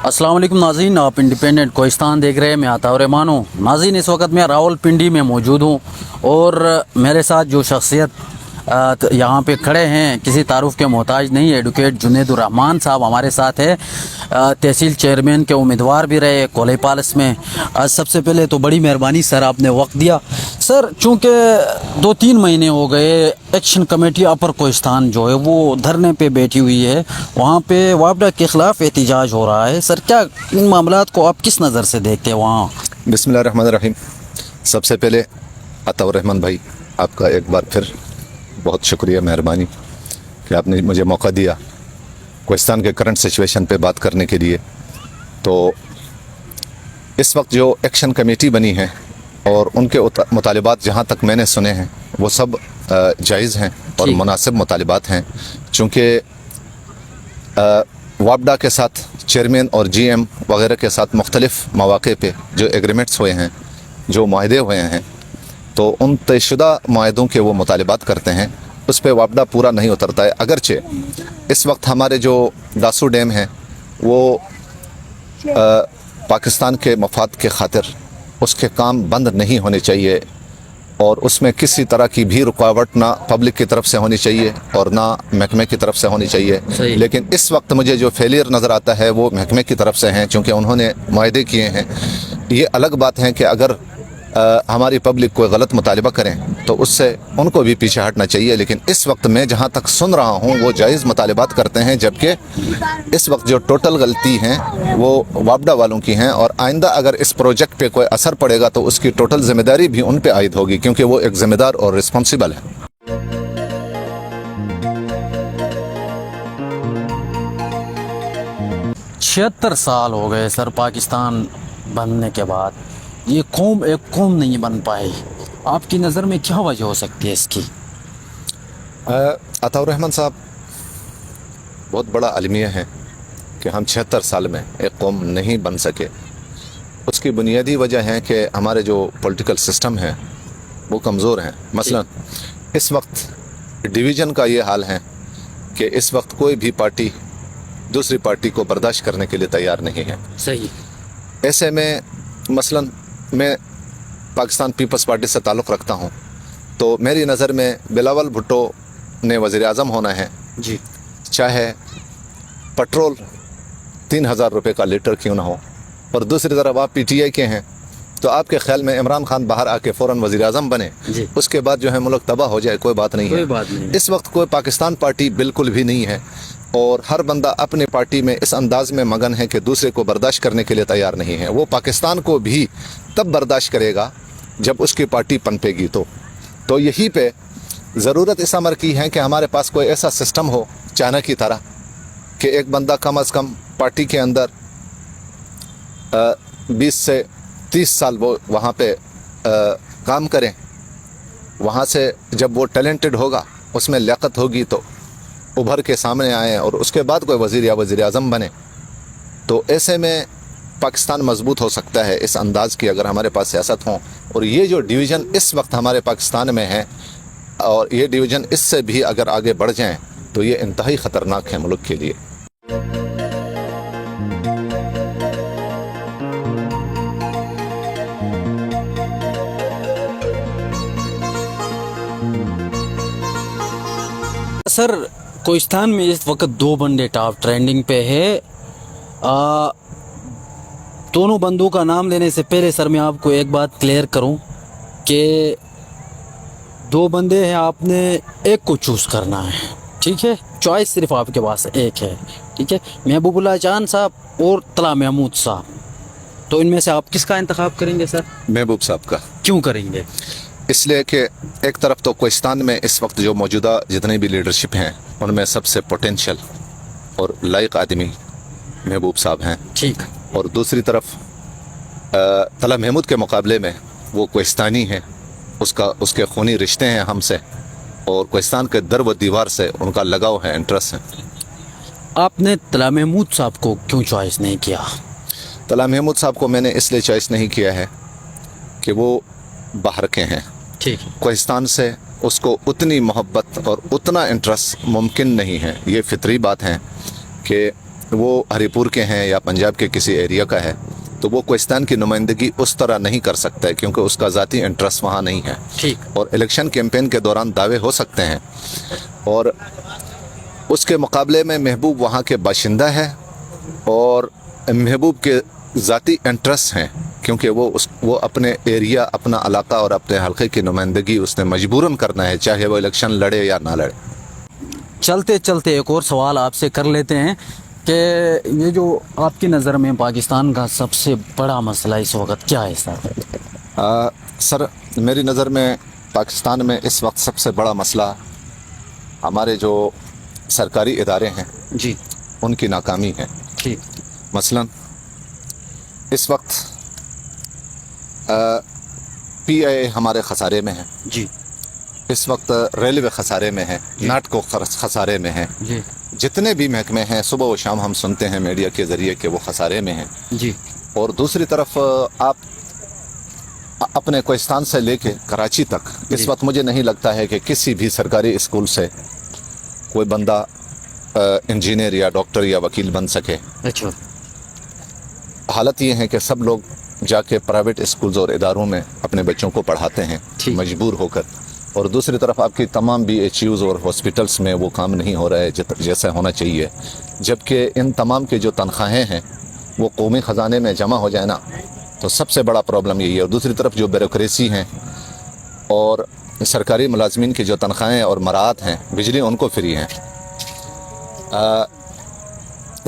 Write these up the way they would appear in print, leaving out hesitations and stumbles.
अस्सलाम वालेकुम नाज़रीन, आप इंडिपेंडेंट कोहिस्तान देख रहे हैं। मैं अताउर रहमान हूँ। नाज़रीन, इस वक्त मैं रावलपिंडी में मौजूद हूँ और मेरे साथ जो शख्सियत यहाँ पे खड़े हैं किसी तारुफ के मोहताज नहीं, एडवोकेट जुनैदुर रहमान साहब हमारे साथ है। तहसील चेयरमैन के उम्मीदवार भी रहे कोले पालस में। सबसे पहले तो बड़ी मेहरबानी सर, आपने वक्त दिया। सर, चूँकि 2-3 महीने हो गए एक्शन कमेटी अपर कोहिस्तान जो है वो धरने पे बैठी हुई है, वहाँ पे वापडा के ख़िलाफ़ एहतिजाज हो रहा है। सर, क्या इन मामलात को आप किस नज़र से देखते हैं वहाँ? बिस्मिल्लाहिर्रहमानिर्रहीम। सबसे पहले अताउर रहमान भाई, आपका एक बार फिर बहुत शुक्रिया, मेहरबानी कि आपने मुझे मौका दिया कोहिस्तान के करंट सिचुएशन पे बात करने के लिए। तो इस वक्त जो एक्शन कमेटी बनी है और उनके मुतालिबात जहाँ तक मैंने सुने हैं वो सब जायज़ हैं और मुनासिब मुतालिबात हैं, चूँकि वापडा के साथ चेयरमैन और GM वगैरह के साथ मुख्तलिफ मौक़े पे जो एग्रीमेंट्स हुए हैं, जो माहदे हुए हैं, तो उन तयशुदा माहदों के वो मुतालिबात करते हैं, उस पर वापडा पूरा नहीं उतरता है। अगरचे इस वक्त हमारे जो दासू डैम है वो पाकिस्तान के मफाद के खातिर उसके काम बंद नहीं होने चाहिए और उसमें किसी तरह की भी रुकावट ना पब्लिक की तरफ से होनी चाहिए और ना महकमे की तरफ से होनी चाहिए। लेकिन इस वक्त मुझे जो फेलियर नज़र आता है वो महकमे की तरफ से हैं, चूँकि उन्होंने माहदे किए हैं। ये अलग बात है कि अगर हमारी पब्लिक कोई गलत मुतालिबा करें तो उससे उनको भी पीछे हटना चाहिए, लेकिन इस वक्त मैं जहाँ तक सुन रहा हूँ वो जायज़ मुतालिबात करते हैं, जबकि इस वक्त जो टोटल गलती हैं वो वापडा वालों की हैं। और आइंदा अगर इस प्रोजेक्ट पे कोई असर पड़ेगा तो उसकी टोटल ज़िम्मेदारी भी उन पे आयद होगी, क्योंकि वो एक ज़िम्मेदार और रिस्पॉन्सिबल है। 76 साल हो गए सर पाकिस्तान बनने के बाद, ये कौम एक कौम नहीं बन पाई। आपकी नज़र में क्या वजह हो सकती है इसकी? अताउर रहमान साहब, बहुत बड़ा अलमिया है कि हम 76 साल में एक कौम नहीं बन सके। उसकी बुनियादी वजह है कि हमारे जो पॉलिटिकल सिस्टम है वो कमज़ोर हैं। मसलन इस वक्त डिवीज़न का ये हाल है कि इस वक्त कोई भी पार्टी दूसरी पार्टी को बर्दाश्त करने के लिए तैयार नहीं है। सही। ऐसे में मसलन मैं पाकिस्तान पीपल्स पार्टी से ताल्लुक़ रखता हूँ, तो मेरी नज़र में बिलावल भुट्टो ने वज़ीर आज़म होना है जी, चाहे पेट्रोल 3000 रुपये का लीटर क्यों ना हो। और दूसरी तरफ आप PTI के हैं, तो आपके ख्याल में इमरान खान बाहर आके फ़ौरन वज़ीर आज़म बने, उसके बाद जो है मुल्क तबाह हो जाए, कोई बात नहीं है। इस वक्त कोई पाकिस्तान पार्टी बिल्कुल भी नहीं है और हर बंदा अपनी पार्टी में इस अंदाज़ में मगन है कि दूसरे को बर्दाश्त करने के लिए तैयार नहीं है। वो पाकिस्तान को भी तब बर्दाश्त करेगा जब उसकी पार्टी पनपेगी। तो यहीं पे ज़रूरत इस अमर की है कि हमारे पास कोई ऐसा सिस्टम हो चाइना की तरह कि एक बंदा कम अज़ कम पार्टी के अंदर 20 से 30 साल वो वहाँ पे काम करें। वहाँ से जब वो टैलेंटेड होगा, उसमें लियाकत होगी, तो उभर के सामने आए और उसके बाद कोई वज़ीर या वज़ीर आज़म बने। तो ऐसे में पाकिस्तान मजबूत हो सकता है इस अंदाज़ की, अगर हमारे पास सियासत हो। और ये जो डिवीज़न इस वक्त हमारे पाकिस्तान में है और ये डिवीज़न इससे भी अगर आगे बढ़ जाएं तो ये इंतहाई ख़तरनाक है मुल्क के लिए। सर, कोहिस्तान में इस वक्त 2 बंदे टॉप ट्रेंडिंग पे है। दोनों बंदों का नाम लेने से पहले सर मैं आपको एक बात क्लियर करूं कि 2 बंदे हैं, आपने एक को चूज़ करना है, ठीक है? चॉइस सिर्फ आपके पास एक है, ठीक है? महबूबुल्लाह जान साहब और तला महमूद साहब। तो इनमें से आप किसका इंतखाब करेंगे सर? महबूब साहब का। क्यों करेंगे? इसलिए कि एक तरफ तो कोहिस्तान में इस वक्त जो मौजूदा जितनी भी लीडरशिप हैं उनमें सबसे पोटेंशियल और लायक आदमी महबूब साहब हैं, ठीक। और दूसरी तरफ तला महमूद के मुकाबले में वो कोहिस्तानी हैं, उसके खूनी रिश्ते हैं हमसे और कोहिस्तान के दर व दीवार से उनका लगाव है, इंटरेस्ट है। आपने तला महमूद साहब को क्यों चॉइस नहीं किया? तला महमूद साहब को मैंने इसलिए चॉइस नहीं किया है कि वो बाहर के हैं, ठीक। कोहिस्तान से उसको उतनी मोहब्बत और उतना इंटरेस्ट मुमकिन नहीं है। ये फितरी बात है कि وہ ہری پور کے ہیں یا پنجاب کے کسی ایریا کا ہے تو وہ کوہستان کی نمائندگی اس طرح نہیں کر سکتا ہے کیونکہ اس کا ذاتی انٹرسٹ وہاں نہیں ہے. ٹھیک. اور الیکشن کیمپین کے دوران دعوے ہو سکتے ہیں اور اس کے مقابلے میں محبوب وہاں کے باشندہ ہے اور محبوب کے ذاتی انٹرسٹ ہیں کیونکہ وہ اپنے ایریا اپنا علاقہ اور اپنے حلقے کی نمائندگی اس نے مجبوراً کرنا ہے چاہے وہ الیکشن لڑے یا نہ لڑے. چلتے چلتے ایک اور سوال آپ سے کر لیتے ہیں کہ یہ جو آپ کی نظر میں پاکستان کا سب سے بڑا مسئلہ اس وقت کیا ہے سر؟ سر میری نظر میں پاکستان میں اس وقت سب سے بڑا مسئلہ ہمارے جو سرکاری ادارے ہیں جی ان کی ناکامی ہے. ٹھیک. مثلا اس وقت پی آئی اے ہمارے خسارے میں ہے. جی. اس وقت ریلوے خسارے میں ہے. ناٹکو خسارے میں ہے. جی. جتنے بھی محکمے ہیں صبح و شام ہم سنتے ہیں میڈیا کے ذریعے کہ وہ خسارے میں ہیں. جی. اور دوسری طرف آپ اپنے کوہستان سے لے کے کراچی تک اس وقت مجھے نہیں لگتا ہے کہ کسی بھی سرکاری اسکول سے کوئی بندہ انجینئر یا ڈاکٹر یا وکیل بن سکے. اچھا. حالت یہ ہے کہ سب لوگ جا کے پرائیویٹ اسکولز اور اداروں میں اپنے بچوں کو پڑھاتے ہیں مجبور ہو کر. اور دوسری طرف آپ کی تمام بی ایچ یوز اور ہاسپٹلس میں وہ کام نہیں ہو رہا ہے جیسا ہونا چاہیے جبکہ ان تمام کے جو تنخواہیں ہیں وہ قومی خزانے میں جمع ہو جائے نا تو سب سے بڑا پرابلم یہی ہے. اور دوسری طرف جو بیوروکریسی ہیں اور سرکاری ملازمین کی جو تنخواہیں اور مراعات ہیں بجلی ان کو فری ہیں,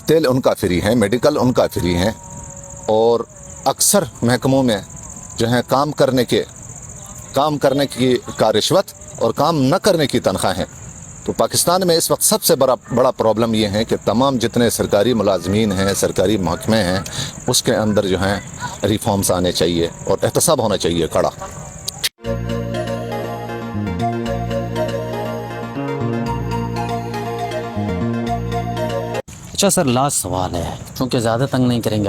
تیل ان کا فری ہے, میڈیکل ان کا فری ہے, اور اکثر محکموں میں جو ہیں کام کرنے کی کا رشوت اور کام نہ کرنے کی تنخواہیں. تو پاکستان میں اس وقت سب سے بڑا پرابلم یہ ہے کہ تمام جتنے سرکاری ملازمین ہیں, سرکاری محکمے ہیں, اس کے اندر جو ہیں ریفارمز آنے چاہیے اور احتساب ہونا چاہیے کڑا. اچھا سر, لاسٹ سوال ہے کیونکہ زیادہ تنگ نہیں کریں گے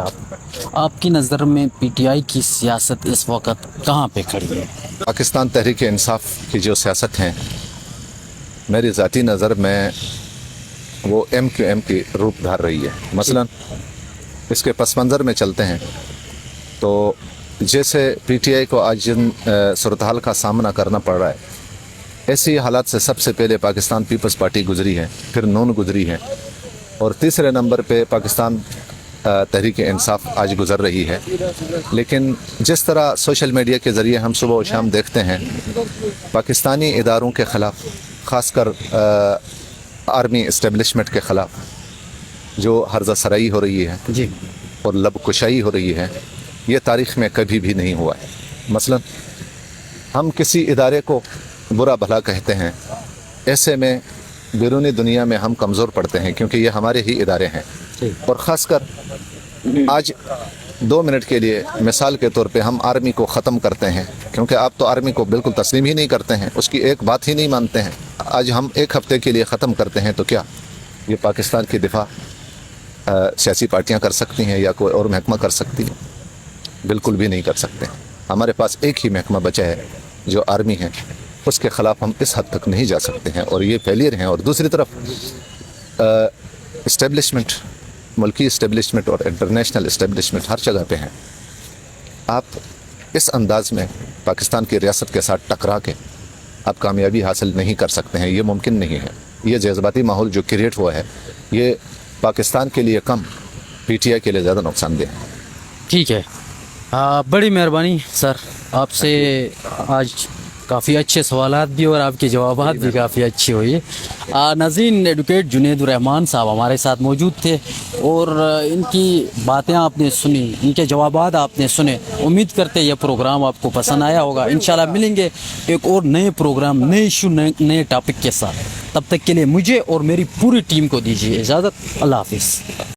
آپ کی نظر میں پی ٹی آئی کی سیاست اس وقت کہاں پہ کھڑی ہے؟ پاکستان تحریک انصاف کی جو سیاست ہیں میری ذاتی نظر میں وہ ایم کیو ایم کی روپ دھار رہی ہے. مثلا اس کے پس منظر میں چلتے ہیں تو جیسے پی ٹی آئی کو آج جن صورتحال کا سامنا کرنا پڑ رہا ہے ایسی حالات سے سب سے پہلے پاکستان پیپلز پارٹی گزری ہے, پھر نون گزری ہے, اور تیسرے نمبر پہ پاکستان تحریک انصاف آج گزر رہی ہے. لیکن جس طرح سوشل میڈیا کے ذریعے ہم صبح و شام دیکھتے ہیں پاکستانی اداروں کے خلاف, خاص کر آرمی اسٹیبلشمنٹ کے خلاف جو حرزہ سرائی ہو رہی ہے جی اور لب کشائی ہو رہی ہے, یہ تاریخ میں کبھی بھی نہیں ہوا ہے. مثلا ہم کسی ادارے کو برا بھلا کہتے ہیں, ایسے میں بیرونی دنیا میں ہم کمزور پڑتے ہیں کیونکہ یہ ہمارے ہی ادارے ہیں. اور خاص کر آج 2 منٹ کے لیے مثال کے طور پہ ہم آرمی کو ختم کرتے ہیں کیونکہ آپ تو آرمی کو بالکل تسلیم ہی نہیں کرتے ہیں, اس کی ایک بات ہی نہیں مانتے ہیں. آج ہم 1 ہفتے کے لیے ختم کرتے ہیں تو کیا یہ پاکستان کی دفاع سیاسی پارٹیاں کر سکتی ہیں یا کوئی اور محکمہ کر سکتی ہے؟ بالکل بھی نہیں کر سکتے. ہمارے پاس ایک ہی محکمہ بچا ہے جو آرمی ہے, اس کے خلاف ہم اس حد تک نہیں جا سکتے ہیں اور یہ فیلئر ہیں. اور دوسری طرف اسٹیبلشمنٹ, ملکی اسٹیبلشمنٹ اور انٹرنیشنل اسٹیبلشمنٹ ہر جگہ پہ ہیں. آپ اس انداز میں پاکستان کی ریاست کے ساتھ ٹکرا کے آپ کامیابی حاصل نہیں کر سکتے ہیں, یہ ممکن نہیں ہے. یہ جذباتی ماحول جو کریٹ ہوا ہے یہ پاکستان کے لیے کم, پی ٹی آئی کے لیے زیادہ نقصان دہ ہے. ٹھیک ہے, بڑی مہربانی سر, آپ سے آج کافی اچھے سوالات بھی اور آپ کے جوابات بھی کافی اچھی ہوئی. ناظرین, ایڈوکیٹ جنید الرحمان صاحب ہمارے ساتھ موجود تھے اور ان کی باتیں آپ نے سنی, ان کے جوابات آپ نے سنے. امید کرتے یہ پروگرام آپ کو پسند آیا ہوگا. انشاءاللہ ملیں گے ایک اور نئے پروگرام, نئے ایشو, نئے ٹاپک کے ساتھ. تب تک کے لیے مجھے اور میری پوری ٹیم کو دیجیے اجازت. اللہ حافظ.